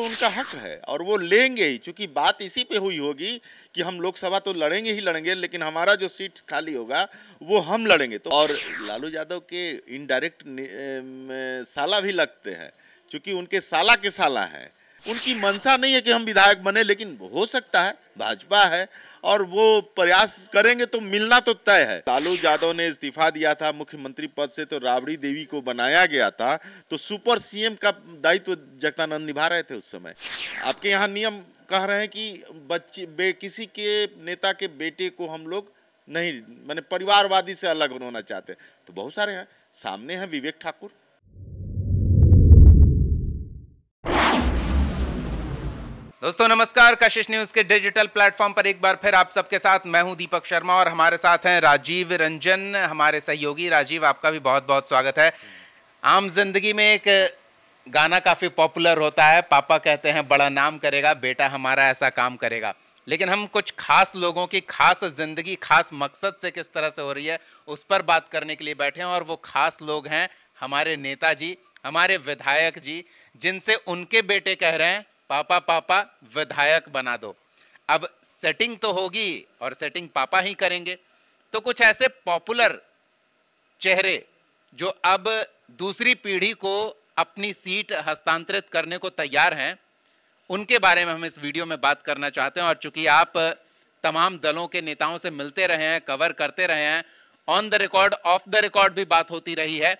उनका हक है और वो लेंगे ही, क्योंकि बात इसी पे हुई होगी कि हम लोकसभा तो लड़ेंगे ही लड़ेंगे, लेकिन हमारा जो सीट खाली होगा वो हम लड़ेंगे। तो और लालू यादव के इनडायरेक्ट साला भी लगते हैं, क्योंकि उनके साला के साला हैं। उनकी मंशा नहीं है कि हम विधायक बने, लेकिन हो सकता है, भाजपा है और वो प्रयास करेंगे तो मिलना तो तय है। लालू यादव ने इस्तीफा दिया था मुख्यमंत्री पद से, तो राबड़ी देवी को बनाया गया था, तो सुपर सीएम का दायित्व जगदानंद निभा रहे थे उस समय। आपके यहाँ नियम कह रहे हैं कि किसी के नेता के बेटे को हम लोग नहीं, माने परिवारवादी से अलग होना चाहते, तो बहुत सारे हैं। सामने हैं विवेक ठाकुर। दोस्तों नमस्कार, कशिश न्यूज के डिजिटल प्लेटफॉर्म पर एक बार फिर आप सबके साथ मैं हूं दीपक शर्मा और हमारे साथ हैं राजीव रंजन, हमारे सहयोगी। राजीव, आपका भी बहुत बहुत स्वागत है। आम जिंदगी में एक गाना काफी पॉपुलर होता है, पापा कहते हैं बड़ा नाम करेगा, बेटा हमारा ऐसा काम करेगा। लेकिन हम कुछ खास लोगों की खास जिंदगी खास मकसद से किस तरह से हो रही है उस पर बात करने के लिए बैठे हैं, और वो खास लोग हैं हमारे नेताजी, हमारे विधायक जी, जिनसे उनके बेटे कह रहे हैं पापा पापा विधायक बना दो। अब सेटिंग तो होगी और सेटिंग पापा ही करेंगे, तो कुछ ऐसे पॉपुलर चेहरे जो अब दूसरी पीढ़ी को अपनी सीट हस्तांतरित करने को तैयार हैं, उनके बारे में हम इस वीडियो में बात करना चाहते हैं। और चूंकि आप तमाम दलों के नेताओं से मिलते रहे हैं, कवर करते रहे हैं, on the record of the record भी बात होती रही है,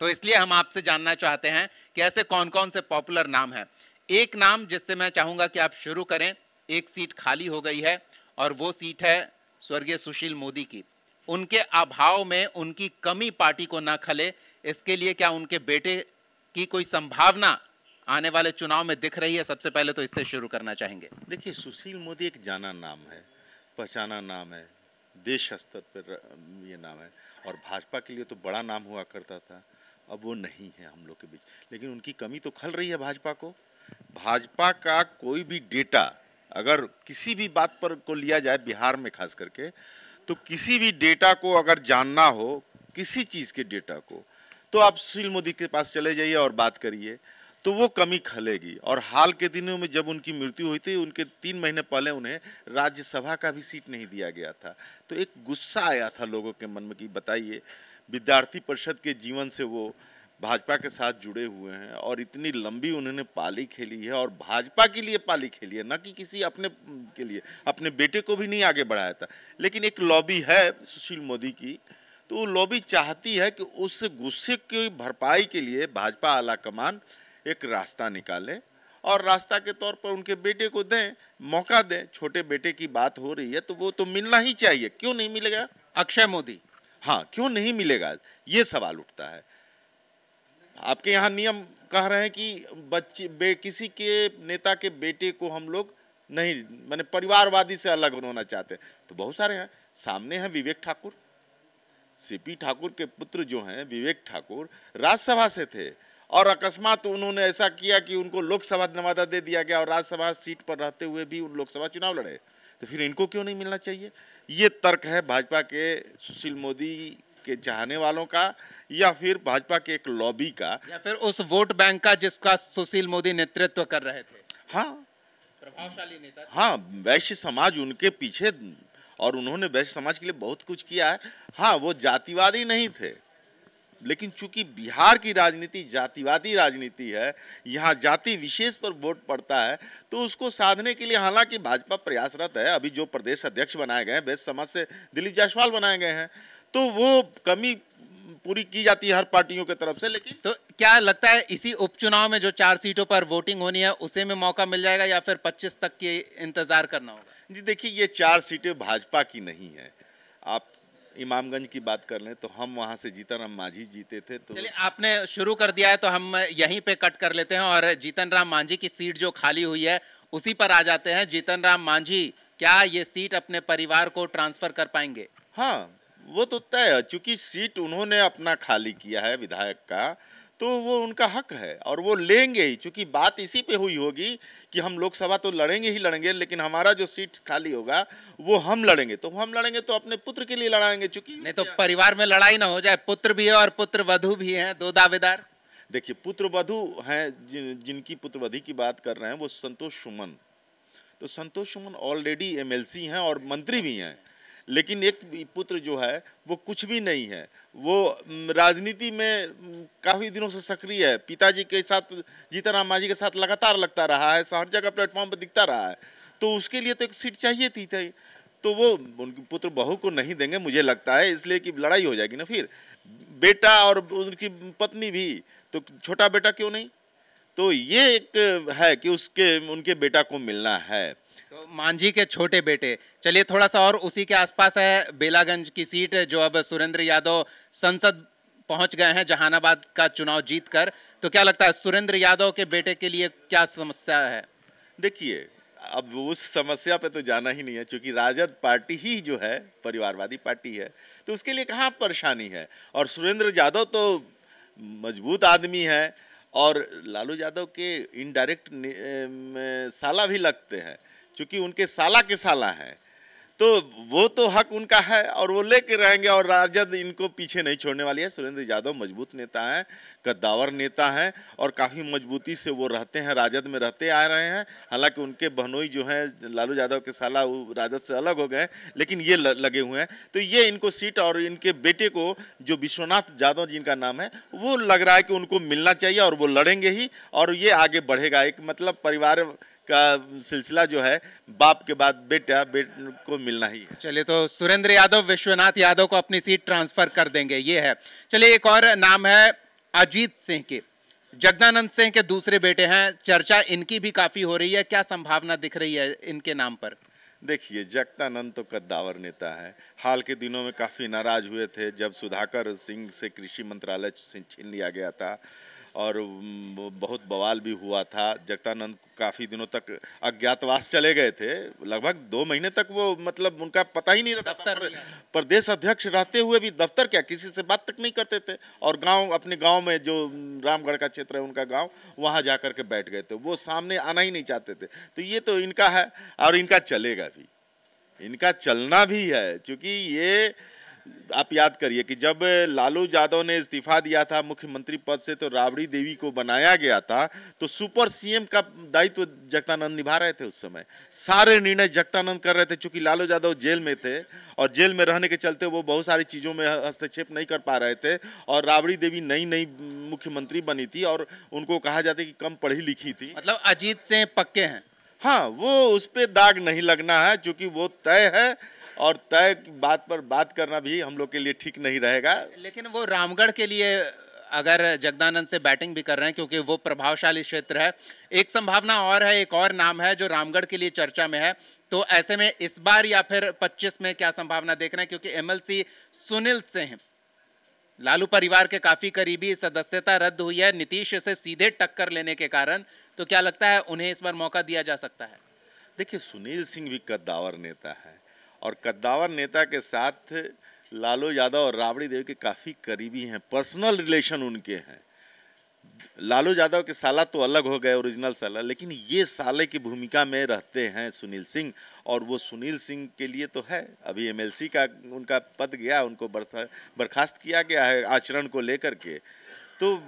तो इसलिए हम आपसे जानना चाहते हैं कि ऐसे कौन कौन से पॉपुलर नाम हैं। एक नाम जिससे मैं चाहूंगा कि आप शुरू करें, एक सीट खाली हो गई है और वो सीट है स्वर्गीय सुशील मोदी की। उनके अभाव में उनकी कमी पार्टी को ना खले, इसके लिए क्या उनके बेटे की कोई संभावना आने वाले चुनाव में दिख रही है? सबसे पहले तो इससे शुरू करना चाहेंगे। देखिए, सुशील मोदी एक जाना नाम है, पहचाना नाम है, देश स्तर पर ये नाम है, और भाजपा के लिए तो बड़ा नाम हुआ करता था। अब वो नहीं है हम लोग के बीच, लेकिन उनकी कमी तो खल रही है भाजपा को। भाजपा का कोई भी डेटा अगर किसी भी बात पर को लिया जाए, बिहार में खास करके, तो किसी भी डेटा को अगर जानना हो, किसी चीज़ के डेटा को, तो आप सुशील मोदी के पास चले जाइए और बात करिए, तो वो कमी खलेगी। और हाल के दिनों में जब उनकी मृत्यु हुई थी, उनके 3 महीने पहले उन्हें राज्यसभा का भी सीट नहीं दिया गया था, तो एक गुस्सा आया था लोगों के मन में कि बताइए, विद्यार्थी परिषद के जीवन से वो भाजपा के साथ जुड़े हुए हैं और इतनी लंबी उन्होंने पाली खेली है, और भाजपा के लिए पाली खेली है, न कि किसी अपने के लिए। अपने बेटे को भी नहीं आगे बढ़ाया था, लेकिन एक लॉबी है सुशील मोदी की, तो वो लॉबी चाहती है कि उस गुस्से की भरपाई के लिए भाजपा आला कमान एक रास्ता निकाले, और रास्ता के तौर पर उनके बेटे को दें, मौका दें। छोटे बेटे की बात हो रही है तो वो तो मिलना ही चाहिए, क्यों नहीं मिलेगा? अक्षय मोदी, हाँ, क्यों नहीं मिलेगा, ये सवाल उठता है। आपके यहाँ नियम कह रहे हैं कि किसी के नेता के बेटे को हम लोग नहीं, माने परिवारवादी से अलग होना चाहते, तो बहुत सारे हैं। सामने हैं विवेक ठाकुर, सीपी ठाकुर के पुत्र जो हैं विवेक ठाकुर, राज्यसभा से थे और अकस्मात उन्होंने ऐसा किया कि उनको लोकसभा नवादा दे दिया गया, और राज्यसभा सीट पर रहते हुए भी उन लोकसभा चुनाव लड़े, तो फिर इनको क्यों नहीं मिलना चाहिए? ये तर्क है भाजपा के सुशील मोदी के चाहने वालों का, या फिर भाजपा के एक लॉबी का, या फिर उस वोट बैंक का जिसका सुशील मोदी नेतृत्व कर रहे थे। हाँ, प्रभावशाली नेता। हाँ, वैश्य समाज उनके पीछे, और उन्होंने वैश्य समाज के लिए बहुत कुछ किया है। हाँ, वो जातिवादी नहीं थे, लेकिन चूंकि बिहार की राजनीति जातिवादी राजनीति है, यहाँ जाति विशेष पर वोट पड़ता है, तो उसको साधने के लिए हालांकि भाजपा प्रयासरत है। अभी जो प्रदेश अध्यक्ष बनाए गए हैं वैश्य समाज से दिलीप जायसवाल बनाए गए हैं, तो वो कमी पूरी की जाती है हर पार्टियों की तरफ से। लेकिन तो क्या लगता है इसी उपचुनाव में जो 4 सीटों पर वोटिंग होनी है उसे में मौका मिल जाएगा, या फिर 25 तक की इंतजार करना होगा? जी देखिए, ये 4 सीटें भाजपा की नहीं है। आप इमामगंज की बात कर लें तो हम वहां से जीतन राम मांझी जीते थे। तो चलिए, आपने शुरू कर दिया है तो हम यहीं पे कट कर लेते हैं और जीतन राम मांझी की सीट जो खाली हुई है उसी पर आ जाते हैं। जीतन राम मांझी क्या ये सीट अपने परिवार को ट्रांसफर कर पाएंगे? हाँ, वो तो तय है, चूंकि सीट उन्होंने अपना खाली किया है विधायक का, तो वो उनका हक है और वो लेंगे ही, क्योंकि बात इसी पे हुई होगी कि हम लोकसभा तो लड़ेंगे ही लड़ेंगे, लेकिन हमारा जो सीट खाली होगा वो हम लड़ेंगे। तो हम लड़ेंगे तो अपने पुत्र के लिए लड़ाएंगे, चूंकि नहीं तो परिवार में लड़ाई ना हो जाए, पुत्र भी है और पुत्र वधू भी हैं, 2 दावेदार। देखिए पुत्रवधू हैं, जिनकी पुत्रवधू की बात कर रहे हैं वो संतोष सुमन। तो संतोष सुमन ऑलरेडी एमएलसी हैं और मंत्री भी हैं, लेकिन एक पुत्र जो है वो कुछ भी नहीं है। वो राजनीति में काफ़ी दिनों से सक्रिय है, पिताजी के साथ जीतन मांझी के साथ लगातार लगता रहा है, हर जगह प्लेटफॉर्म पर दिखता रहा है। तो उसके लिए तो एक सीट चाहिए थी, तो वो उनकी पुत्र बहू को नहीं देंगे मुझे लगता है, इसलिए कि लड़ाई हो जाएगी ना। फिर बेटा और उनकी पत्नी भी, तो छोटा बेटा क्यों नहीं? तो ये एक है कि उनके बेटा को मिलना है। तो मांझी के छोटे बेटे, चलिए थोड़ा सा और उसी के आसपास है बेलागंज की सीट, जो अब सुरेंद्र यादव संसद पहुंच गए हैं जहानाबाद का चुनाव जीतकर। तो क्या लगता है सुरेंद्र यादव के बेटे के लिए क्या समस्या है? देखिए अब उस समस्या पे तो जाना ही नहीं है, क्योंकि राजद पार्टी ही जो है परिवारवादी पार्टी है, तो उसके लिए कहाँ परेशानी है। और सुरेंद्र यादव तो मजबूत आदमी है और लालू यादव के इनडायरेक्ट साला भी लगते हैं, क्योंकि उनके साला के साला हैं। तो वो तो हक उनका है और वो लेके रहेंगे, और राजद इनको पीछे नहीं छोड़ने वाली है। सुरेंद्र यादव मजबूत नेता हैं, कद्दावर नेता हैं, और काफ़ी मजबूती से वो रहते हैं, राजद में रहते आ रहे हैं। हालांकि उनके बहनोई जो हैं लालू यादव के साला, वो राजद से अलग हो गए, लेकिन ये लगे हुए हैं। तो ये इनको सीट, और इनके बेटे को जो विश्वनाथ यादव जिनका नाम है, वो लग रहा है कि उनको मिलना चाहिए, और वो लड़ेंगे ही, और ये आगे बढ़ेगा। एक मतलब परिवार का सिलसिला जो है, बाप के बाद बेटा को मिलना ही है। चलिए, तो सुरेंद्र यादव विश्वनाथ यादव को अपनी सीट ट्रांसफर कर देंगे, ये है। चलिए, एक और नाम है अजीत सिंह के, जगदानंद सिंह के दूसरे बेटे हैं, चर्चा इनकी भी काफी हो रही है, क्या संभावना दिख रही है इनके नाम पर? देखिए जगदानंद तो कद्दावर नेता है, हाल के दिनों में काफ़ी नाराज हुए थे जब सुधाकर सिंह से कृषि मंत्रालय छीन लिया गया था, और बहुत बवाल भी हुआ था। जगदानंद काफ़ी दिनों तक अज्ञातवास चले गए थे, लगभग 2 महीने तक वो मतलब उनका पता ही नहीं रहता। प्रदेश अध्यक्ष रहते हुए भी दफ्तर क्या, किसी से बात तक नहीं करते थे, और अपने गांव में जो रामगढ़ का क्षेत्र है उनका गांव, वहां जाकर के बैठ गए थे, वो सामने आना ही नहीं चाहते थे। तो ये तो इनका है, और इनका चलेगा भी, इनका चलना भी है। क्योंकि ये आप याद करिए कि जब लालू यादव ने इस्तीफा दिया था मुख्यमंत्री पद से, तो राबड़ी देवी को बनाया गया था, तो सुपर सीएम का दायित्व जगदानंद निभा रहे थे। उस समय सारे निर्णय जगदानंद कर रहे थे, क्योंकि लालू यादव जेल में थे, और जेल में रहने के चलते वो बहुत सारी चीज़ों में हस्तक्षेप नहीं कर पा रहे थे। और राबड़ी देवी नई नई मुख्यमंत्री बनी थी, और उनको कहा जाता है कि कम पढ़ी लिखी थी। मतलब अजीत सिंह पक्के हैं? हाँ, वो उस पर दाग नहीं लगना है, क्योंकि वो तय है, और तय बात पर बात करना भी हम लोग के लिए ठीक नहीं रहेगा। लेकिन वो रामगढ़ के लिए अगर जगदानंद से बैटिंग भी कर रहे हैं, क्योंकि वो प्रभावशाली क्षेत्र है। एक संभावना और है, एक और नाम है जो रामगढ़ के लिए चर्चा में है। तो ऐसे में इस बार या फिर 25 में क्या संभावना देख रहे हैं? क्योंकि एमएलसी सुनील सिंह लालू परिवार के काफी करीबी, सदस्यता रद्द हुई है नीतीश से सीधे टक्कर लेने के कारण। तो क्या लगता है उन्हें इस बार मौका दिया जा सकता है? देखिए सुनील सिंह भी कद्दावर नेता है, और कद्दावर नेता के साथ लालू यादव और राबड़ी देवी के काफ़ी करीबी हैं, पर्सनल रिलेशन उनके हैं। लालू यादव के साला तो अलग हो गए, ओरिजिनल साला, लेकिन ये साले की भूमिका में रहते हैं सुनील सिंह, और वो सुनील सिंह के लिए तो है। अभी एमएलसी का उनका पद गया, उनको बर्खास्त किया गया है आचरण को लेकर के। तो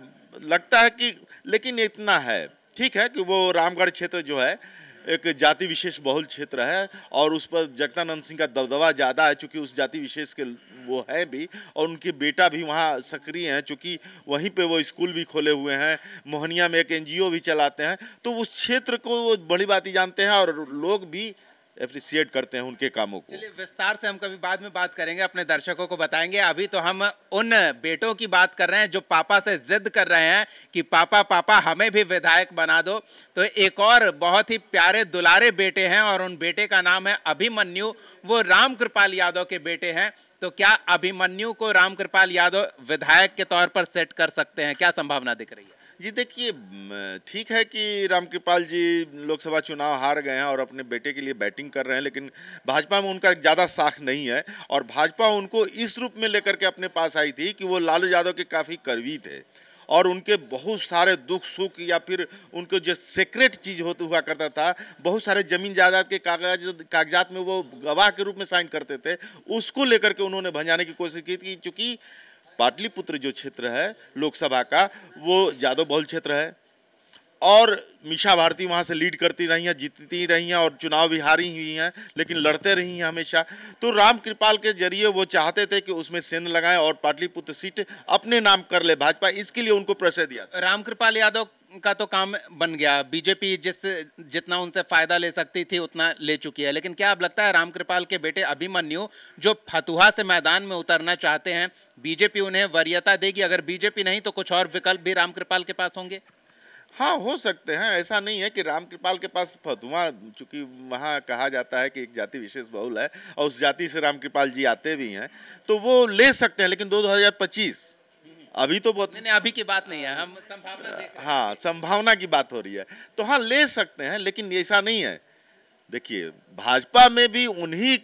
लगता है कि, लेकिन इतना है ठीक है कि वो रामगढ़ क्षेत्र जो है एक जाति विशेष बहुल क्षेत्र है, और उस पर जगदानंद सिंह का दबदबा ज़्यादा है, चूँकि उस जाति विशेष के वो है भी, और उनके बेटा भी वहाँ सक्रिय हैं, चूँकि वहीं पे वो स्कूल भी खोले हुए हैं, मोहनिया में एक एनजीओ भी चलाते हैं। तो उस क्षेत्र को वो बड़ी बात ही जानते हैं, और लोग भी एप्रिसिएट करते हैं उनके कामों को। चलिए, विस्तार से हम कभी बाद में बात करेंगे, अपने दर्शकों को बताएंगे। अभी तो हम उन बेटों की बात कर रहे हैं जो पापा से जिद कर रहे हैं कि पापा पापा हमें भी विधायक बना दो। तो एक और बहुत ही प्यारे दुलारे बेटे हैं, और उन बेटे का नाम है अभिमन्यु। वो रामकृपाल यादव के बेटे हैं। तो क्या अभिमन्यु को रामकृपाल यादव विधायक के तौर पर सेट कर सकते हैं? क्या संभावना दिख रही है? जी देखिए, ठीक है कि रामकृपाल जी लोकसभा चुनाव हार गए हैं और अपने बेटे के लिए बैटिंग कर रहे हैं, लेकिन भाजपा में उनका ज़्यादा साख नहीं है, और भाजपा उनको इस रूप में लेकर के अपने पास आई थी कि वो लालू यादव के काफ़ी करीबी थे, और उनके बहुत सारे दुख सुख, या फिर उनको जो सीक्रेट चीज़ हुआ करता था, बहुत सारे ज़मीन जायदाद के कागजात में वो गवाह के रूप में साइन करते थे, उसको लेकर के उन्होंने भंजाने की कोशिश की थी। चूँकि पाटलिपुत्र जो क्षेत्र है लोकसभा का, वो यादव बहुल क्षेत्र है और मीसा भारती वहाँ से लीड करती रही हैं, जीतती रही हैं और चुनाव भी हारी हुई हैं, लेकिन लड़ते रही हैं हमेशा। तो रामकृपाल के जरिए वो चाहते थे कि उसमें सेंध लगाएं और पाटलिपुत्र सीट अपने नाम कर ले भाजपा, इसके लिए उनको प्रेशर दिया। रामकृपाल यादव का तो काम बन गया, बीजेपी जितना उनसे फायदा ले सकती थी उतना ले चुकी है, लेकिन क्या अब लगता है रामकृपाल के बेटे अभिमन्यु जो फतुहा से मैदान में उतरना चाहते हैं, बीजेपी उन्हें वरीयता देगी? अगर बीजेपी नहीं तो कुछ और विकल्प भी रामकृपाल के पास होंगे? हाँ, हो सकते हैं। ऐसा नहीं है कि रामकृपाल के पास फतुहा, चूंकि वहाँ कहा जाता है कि एक जाति विशेष बहुल है और उस जाति से रामकृपाल जी आते भी हैं, तो वो ले सकते हैं, लेकिन 2025 अभी तो बहुत नहीं, अभी की बात नहीं है, हम संभावना देख रहे हैं। हाँ, संभावना की बात हो रही है, तो हाँ ले सकते हैं, लेकिन ऐसा नहीं है। देखिए, भाजपा में भी उन्हीं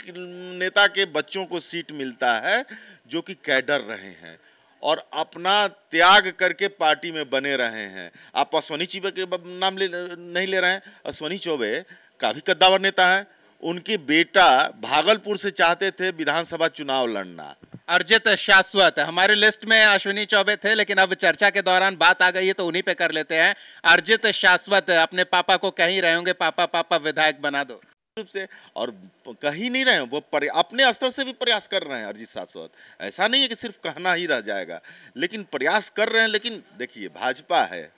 नेता के बच्चों को सीट मिलता है जो कि कैडर रहे हैं और अपना त्याग करके पार्टी में बने रहे हैं। आप अश्वनी चौबे के नाम नहीं ले रहे हैं। अश्वनी चौबे काफी कद्दावर नेता है। उनके बेटा भागलपुर से चाहते थे विधानसभा चुनाव लड़ना। अर्जित शाश्वत हमारे लिस्ट में अश्विनी चौबे थे, लेकिन अब चर्चा के दौरान बात आ गई है तो उन्हीं पे कर लेते हैं। अर्जित शाश्वत अपने पापा को कह ही रहे होंगे, पापा पापा विधायक बना दो रूप से, और कह ही नहीं रहे हैं, वो अपने स्तर से भी प्रयास कर रहे हैं अर्जित शाश्वत। ऐसा नहीं है कि सिर्फ कहना ही रह जाएगा, लेकिन प्रयास कर रहे हैं। लेकिन देखिए, भाजपा है,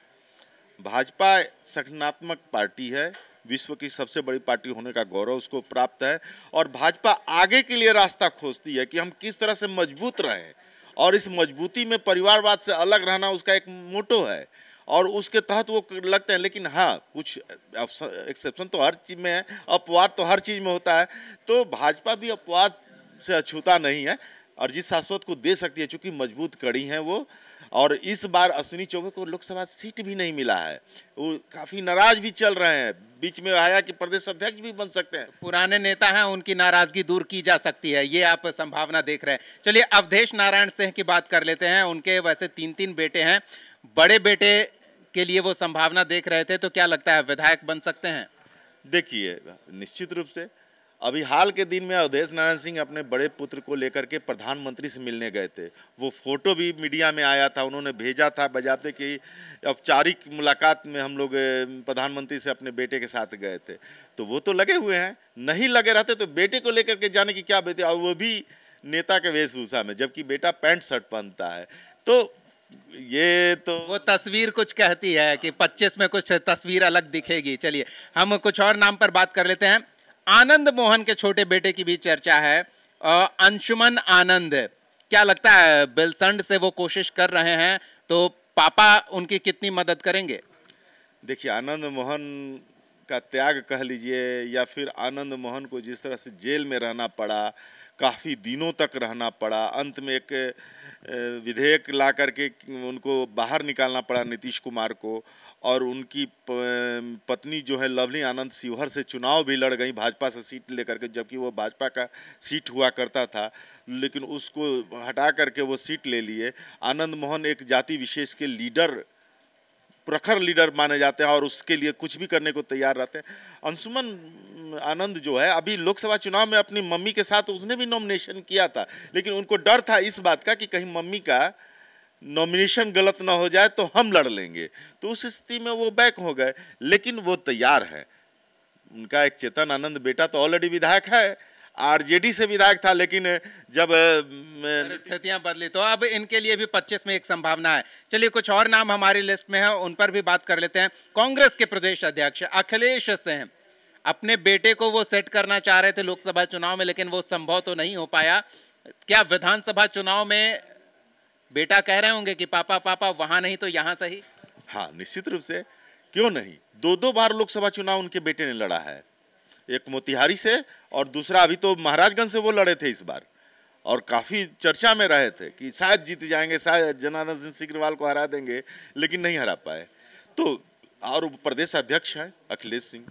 भाजपा संगठनात्मक पार्टी है, विश्व की सबसे बड़ी पार्टी होने का गौरव उसको प्राप्त है और भाजपा आगे के लिए रास्ता खोजती है कि हम किस तरह से मजबूत रहें, और इस मजबूती में परिवारवाद से अलग रहना उसका एक मोटो है और उसके तहत वो लगते हैं। लेकिन हाँ, कुछ एक्सेप्शन तो हर चीज़ में है, अपवाद तो हर चीज़ में होता है, तो भाजपा भी अपवाद से अछूता नहीं है। अरिजीत शाश्वत को दे सकती है, चूंकि मजबूत कड़ी हैं वो, और इस बार अश्विनी चौबे को लोकसभा सीट भी नहीं मिला है, वो काफ़ी नाराज भी चल रहे हैं। बीच में आया कि प्रदेश अध्यक्ष भी बन सकते हैं। पुराने नेता हैं, उनकी नाराजगी दूर की जा सकती है, ये आप संभावना देख रहे हैं। चलिए अवधेश नारायण सिंह की बात कर लेते हैं। उनके वैसे 3 बेटे हैं, बड़े बेटे के लिए वो संभावना देख रहे थे, तो क्या लगता है विधायक बन सकते हैं? देखिए, निश्चित रूप से अभी हाल के दिन में अवधेश नारायण सिंह अपने बड़े पुत्र को लेकर के प्रधानमंत्री से मिलने गए थे। वो फोटो भी मीडिया में आया था, उन्होंने भेजा था बजाते कि औपचारिक मुलाकात में हम लोग प्रधानमंत्री से अपने बेटे के साथ गए थे। तो वो तो लगे हुए हैं, नहीं लगे रहते तो बेटे को लेकर के जाने की क्या बात है, और वो भी नेता के वेशभूषा में, जबकि बेटा पैंट शर्ट पहनता है। तो ये तो वो तस्वीर कुछ कहती है कि 25 में कुछ तस्वीर अलग दिखेगी। चलिए हम कुछ और नाम पर बात कर लेते हैं। आनंद मोहन के छोटे बेटे की भी चर्चा है, अंशुमन आनंद। क्या लगता है बेलसंड से वो कोशिश कर रहे हैं, तो पापा उनकी कितनी मदद करेंगे? देखिए, आनंद मोहन का त्याग कह लीजिए या फिर आनंद मोहन को जिस तरह से जेल में रहना पड़ा, काफ़ी दिनों तक रहना पड़ा, अंत में एक विधेयक ला करके उनको बाहर निकालना पड़ा नीतीश कुमार को, और उनकी पत्नी जो है लवली आनंद शिवहर से चुनाव भी लड़ गई भाजपा से सीट लेकर के, जबकि वो भाजपा का सीट हुआ करता था, लेकिन उसको हटा करके वो सीट ले लिए। आनंद मोहन एक जाति विशेष के लीडर, प्रखर लीडर माने जाते हैं और उसके लिए कुछ भी करने को तैयार रहते हैं। अंशुमन आनंद जो है, अभी लोकसभा चुनाव में अपनी मम्मी के साथ उसने भी नॉमिनेशन किया था, लेकिन उनको डर था इस बात का कि कहीं मम्मी का नॉमिनेशन गलत ना हो जाए तो हम लड़ लेंगे, तो उस स्थिति में वो बैक हो गए। लेकिन वो तैयार है। उनका एक चेतन आनंद बेटा तो ऑलरेडी विधायक है, आरजेडी से विधायक था, लेकिन जब परिस्थितियां बदली तो अब इनके लिए भी 25 में एक संभावना है। चलिए कुछ और नाम हमारी लिस्ट में है, उन पर भी बात कर लेते हैं। कांग्रेस के प्रदेश अध्यक्ष अखिलेश सिंह अपने बेटे को वो सेट करना चाह रहे थे लोकसभा चुनाव में, लेकिन वो संभव तो नहीं हो पाया। क्या विधानसभा चुनाव में बेटा कह रहे होंगे कि पापा पापा वहां नहीं तो यहां सही? हाँ, निश्चित रूप से, क्यों नहीं। 2 बार लोकसभा चुनाव उनके बेटे ने लड़ा है, एक मोतिहारी से और दूसरा अभी तो महाराजगंज से वो लड़े थे इस बार, और काफ़ी चर्चा में रहे थे कि शायद जीत जाएंगे, शायद जनार्दन सिंह सिग्रीवाल को हरा देंगे, लेकिन नहीं हरा पाए। तो और प्रदेश अध्यक्ष है अखिलेश सिंह,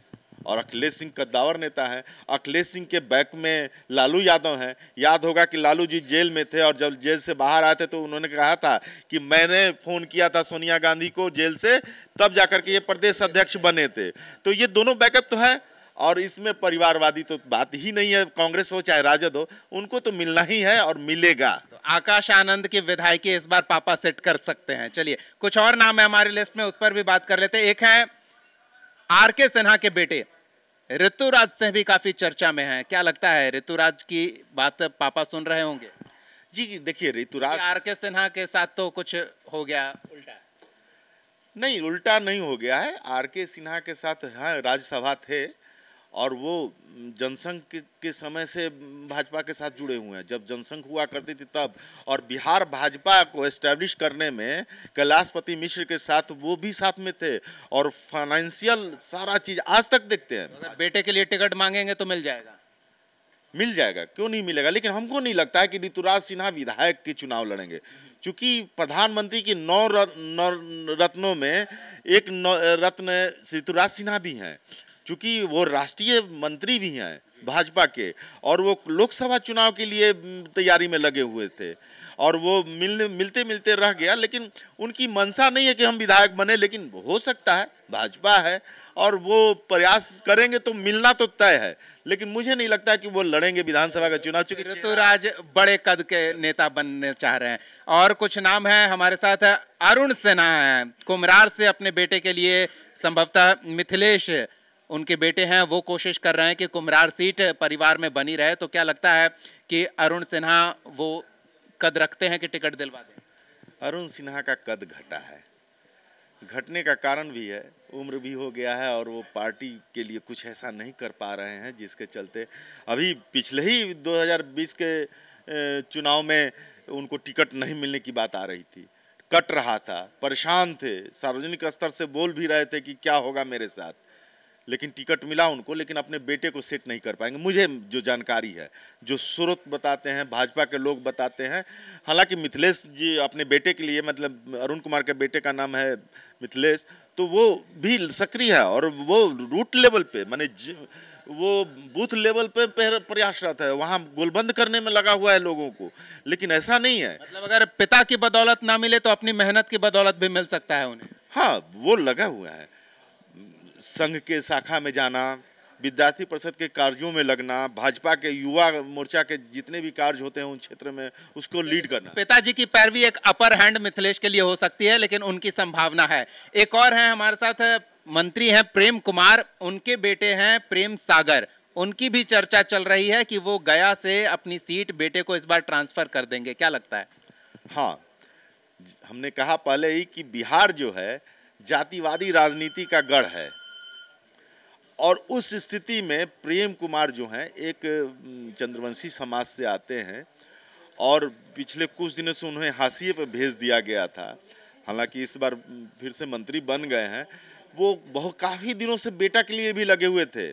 और अखिलेश सिंह कद्दावर नेता है। अखिलेश सिंह के बैक में लालू यादव हैं। याद होगा कि लालू जी जेल में थे और जब जेल से बाहर आए थे तो उन्होंने कहा था कि मैंने फ़ोन किया था सोनिया गांधी को जेल से, तब जाकर के ये प्रदेश अध्यक्ष बने थे। तो ये दोनों बैकअप तो है, और इसमें परिवारवादी तो बात ही नहीं है, कांग्रेस हो चाहे राजद हो, उनको तो मिलना ही है और मिलेगा। तो आकाश आनंद की विधायकी इस बार पापा सेट कर सकते हैं। चलिए कुछ और नाम है हमारी लिस्ट में, उस पर भी बात कर लेते हैं। एक है आर.के. सिन्हा के बेटे ऋतुराज से भी काफी चर्चा में है, क्या लगता है ऋतुराज की बात पापा सुन रहे होंगे? जी देखिए, ऋतुराज आर.के. सिन्हा के साथ तो कुछ हो गया उल्टा। नहीं, उल्टा नहीं हो गया है। आर.के. सिन्हा के साथ हाँ राज्यसभा थे और वो जनसंघ के समय से भाजपा के साथ जुड़े हुए हैं, जब जनसंघ हुआ करती थी तब। और बिहार भाजपा को एस्टेब्लिश करने में कैलाशपति मिश्र के साथ वो भी साथ में थे और फाइनेंशियल सारा चीज आज तक देखते हैं। अगर बेटे के लिए टिकट मांगेंगे तो मिल जाएगा? मिल जाएगा, क्यों नहीं मिलेगा। लेकिन हमको नहीं लगता है कि ऋतुराज सिन्हा विधायक के चुनाव लड़ेंगे, क्योंकि प्रधानमंत्री की 9 रत्नों में एक रत्न ऋतुराज सिन्हा भी हैं, क्योंकि वो राष्ट्रीय मंत्री भी हैं भाजपा के और वो लोकसभा चुनाव के लिए तैयारी में लगे हुए थे और वो मिलते मिलते रह गया। लेकिन उनकी मंशा नहीं है कि हम विधायक बने, लेकिन हो सकता है, भाजपा है और वो प्रयास करेंगे तो मिलना तो तय है। लेकिन मुझे नहीं लगता कि वो लड़ेंगे विधानसभा का चुनाव, क्योंकि ऋतुराज बड़े कद के नेता बनने चाह रहे हैं। और कुछ नाम है हमारे साथ, अरुण सिन्हा है, कुम्हरार से अपने बेटे के लिए संभवतः मिथिलेश उनके बेटे हैं, वो कोशिश कर रहे हैं कि कुम्हरार सीट परिवार में बनी रहे। तो क्या लगता है कि अरुण सिन्हा वो कद रखते हैं कि टिकट दिलवा दें? अरुण सिन्हा का कद घटा है, घटने का कारण भी है, उम्र भी हो गया है और वो पार्टी के लिए कुछ ऐसा नहीं कर पा रहे हैं, जिसके चलते अभी पिछले ही 2020 के चुनाव में उनको टिकट नहीं मिलने की बात आ रही थी, कट रहा था, परेशान थे, सार्वजनिक स्तर से बोल भी रहे थे कि क्या होगा मेरे साथ। लेकिन टिकट मिला उनको, लेकिन अपने बेटे को सेट नहीं कर पाएंगे, मुझे जो जानकारी है, जो स्रोत बताते हैं, भाजपा के लोग बताते हैं। हालांकि मिथिलेश जी अपने बेटे के लिए, मतलब अरुण कुमार के बेटे का नाम है मिथिलेश, तो वो भी सक्रिय है और वो रूट लेवल पे, माने वो बूथ लेवल पे प्रयासरत है, वहाँ गोलबंद करने में लगा हुआ है लोगों को। लेकिन ऐसा नहीं है, मतलब अगर पिता की बदौलत ना मिले तो अपनी मेहनत की बदौलत भी मिल सकता है उन्हें। हाँ, वो लगा हुआ है, संघ के शाखा में जाना, विद्यार्थी परिषद के कार्यों में लगना, भाजपा के युवा मोर्चा के जितने भी कार्य होते हैं उन क्षेत्र में उसको लीड करना। पिताजी की पैरवी एक अपर हैंड मिथिलेश के लिए हो सकती है, लेकिन उनकी संभावना है। एक और हैं हमारे साथ, मंत्री हैं प्रेम कुमार, उनके बेटे हैं प्रेम सागर, उनकी भी चर्चा चल रही है कि वो गया से अपनी सीट बेटे को इस बार ट्रांसफर कर देंगे, क्या लगता है? हाँ, हमने कहा पहले ही कि बिहार जो है जातिवादी राजनीति का गढ़ है और उस स्थिति में प्रेम कुमार जो हैं एक चंद्रवंशी समाज से आते हैं और पिछले कुछ दिनों से उन्हें हाशिए पर भेज दिया गया था। हालांकि इस बार फिर से मंत्री बन गए हैं। वो बहुत काफ़ी दिनों से बेटा के लिए भी लगे हुए थे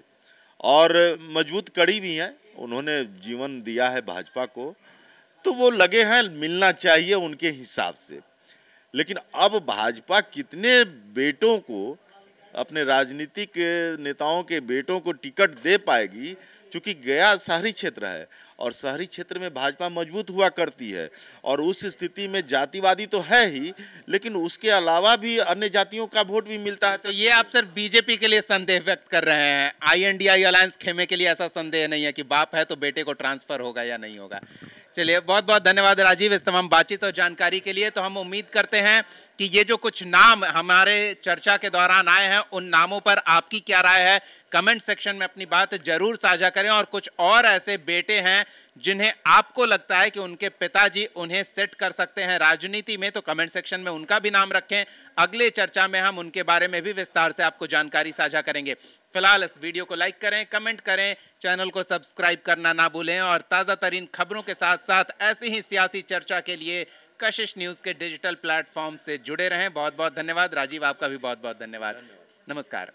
और मजबूत कड़ी भी हैं, उन्होंने जीवन दिया है भाजपा को, तो वो लगे हैं, मिलना चाहिए उनके हिसाब से। लेकिन अब भाजपा कितने बेटों को, अपने राजनीतिक नेताओं के बेटों को टिकट दे पाएगी, क्योंकि गया शहरी क्षेत्र है और शहरी क्षेत्र में भाजपा मजबूत हुआ करती है और उस स्थिति में जातिवादी तो है ही, लेकिन उसके अलावा भी अन्य जातियों का वोट भी मिलता है। तो ये आप सिर्फ बीजेपी के लिए संदेह व्यक्त कर रहे हैं, INDI अलायंस खेमे के लिए ऐसा संदेह नहीं है कि बाप है तो बेटे को ट्रांसफर होगा या नहीं होगा? चलिए, बहुत बहुत धन्यवाद राजीव इस तमाम बातचीत और जानकारी के लिए। तो हम उम्मीद करते हैं कि ये जो कुछ नाम हमारे चर्चा के दौरान आए हैं, उन नामों पर आपकी क्या राय है, कमेंट सेक्शन में अपनी बात जरूर साझा करें। और कुछ और ऐसे बेटे हैं जिन्हें आपको लगता है कि उनके पिताजी उन्हें सेट कर सकते हैं राजनीति में, तो कमेंट सेक्शन में उनका भी नाम रखें। अगले चर्चा में हम उनके बारे में भी विस्तार से आपको जानकारी साझा करेंगे। फिलहाल इस वीडियो को लाइक करें, कमेंट करें, चैनल को सब्सक्राइब करना ना भूलें और ताज़ा तरीन खबरों के साथ साथ ऐसी ही सियासी चर्चा के लिए कशिश न्यूज़ के डिजिटल प्लेटफॉर्म से जुड़े रहें। बहुत बहुत धन्यवाद राजीव, आपका भी बहुत बहुत धन्यवाद। नमस्कार।